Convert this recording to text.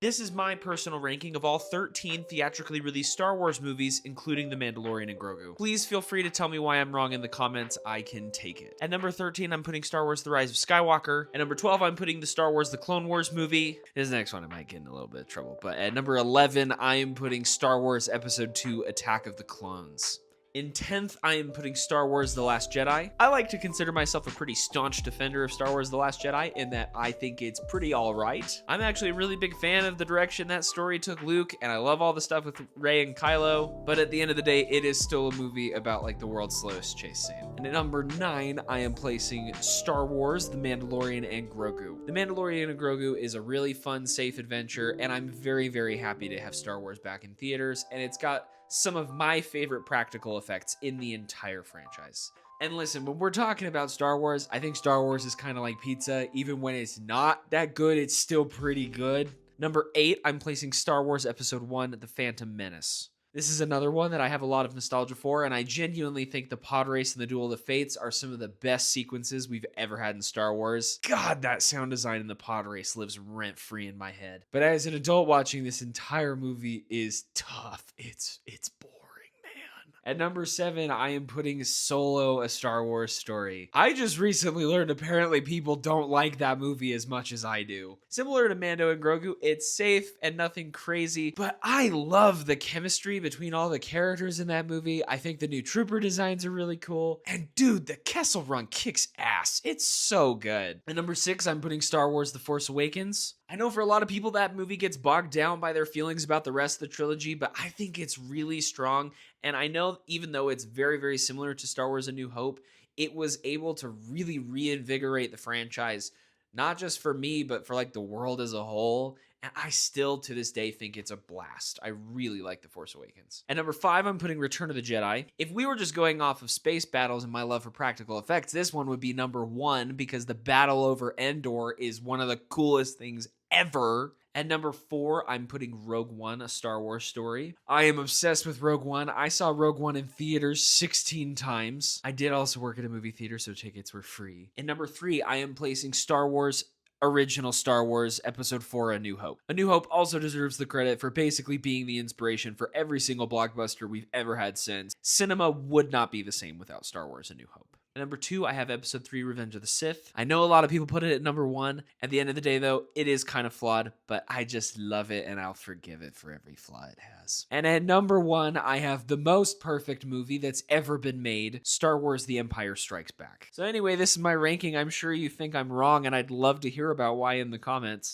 This is my personal ranking of all 13 theatrically released Star Wars movies, including The Mandalorian and Grogu. Please feel free to tell me why I'm wrong in the comments. I can take it. At number 13, I'm putting Star Wars The Rise of Skywalker. At number 12, I'm putting the Star Wars The Clone Wars movie. This next one I might get in a little bit of trouble. But at number 11, I am putting Star Wars Episode 2 Attack of the Clones. In 10th, I am putting Star Wars The Last Jedi. I like to consider myself a pretty staunch defender of Star Wars The Last Jedi in that I think it's pretty alright. I'm actually a really big fan of the direction that story took Luke, and I love all the stuff with Rey and Kylo, but at the end of the day, it is still a movie about like the world's slowest chase scene. And at number 9, I am placing Star Wars The Mandalorian and Grogu. The Mandalorian and Grogu is a really fun, safe adventure, and I'm very, very happy to have Star Wars back in theaters, and it's got some of my favorite practical effects in the entire franchise. And listen, when we're talking about Star Wars, I think Star Wars is kind of like pizza. Even when it's not that good, it's still pretty good. Number 8, I'm placing Star Wars Episode 1, The Phantom Menace. This is another one that I have a lot of nostalgia for, and I genuinely think the pod race and the Duel of the Fates are some of the best sequences we've ever had in Star Wars. God, that sound design in the pod race lives rent-free in my head. But as an adult watching this entire movie is tough. It's boring. At number 7, I am putting Solo, A Star Wars Story. I just recently learned apparently people don't like that movie as much as I do. Similar to Mando and Grogu, it's safe and nothing crazy, but I love the chemistry between all the characters in that movie. I think the new trooper designs are really cool. And dude, the Kessel Run kicks ass. It's so good. At number 6, I'm putting Star Wars The Force Awakens. I know for a lot of people that movie gets bogged down by their feelings about the rest of the trilogy, but I think it's really strong. And I know even though it's very, very similar to Star Wars A New Hope, it was able to really reinvigorate the franchise, not just for me, but for like the world as a whole. And I still, to this day, think it's a blast. I really like The Force Awakens. At number 5, I'm putting Return of the Jedi. If we were just going off of space battles and my love for practical effects, this one would be number 1 because the battle over Endor is one of the coolest things ever. At number 4, I'm putting Rogue One, A Star Wars Story. I am obsessed with Rogue One. I saw Rogue One in theaters 16 times. I did also work at a movie theater, so tickets were free. And number 3, I am placing Original Star Wars Episode 4, A New Hope. A New Hope also deserves the credit for basically being the inspiration for every single blockbuster we've ever had since. Cinema would not be the same without Star Wars, A New Hope. At number 2, I have Episode 3, Revenge of the Sith. I know a lot of people put it at number 1. At the end of the day, though, it is kind of flawed, but I just love it, and I'll forgive it for every flaw it has. And at number 1, I have the most perfect movie that's ever been made, Star Wars The Empire Strikes Back. So anyway, this is my ranking. I'm sure you think I'm wrong, and I'd love to hear about why in the comments.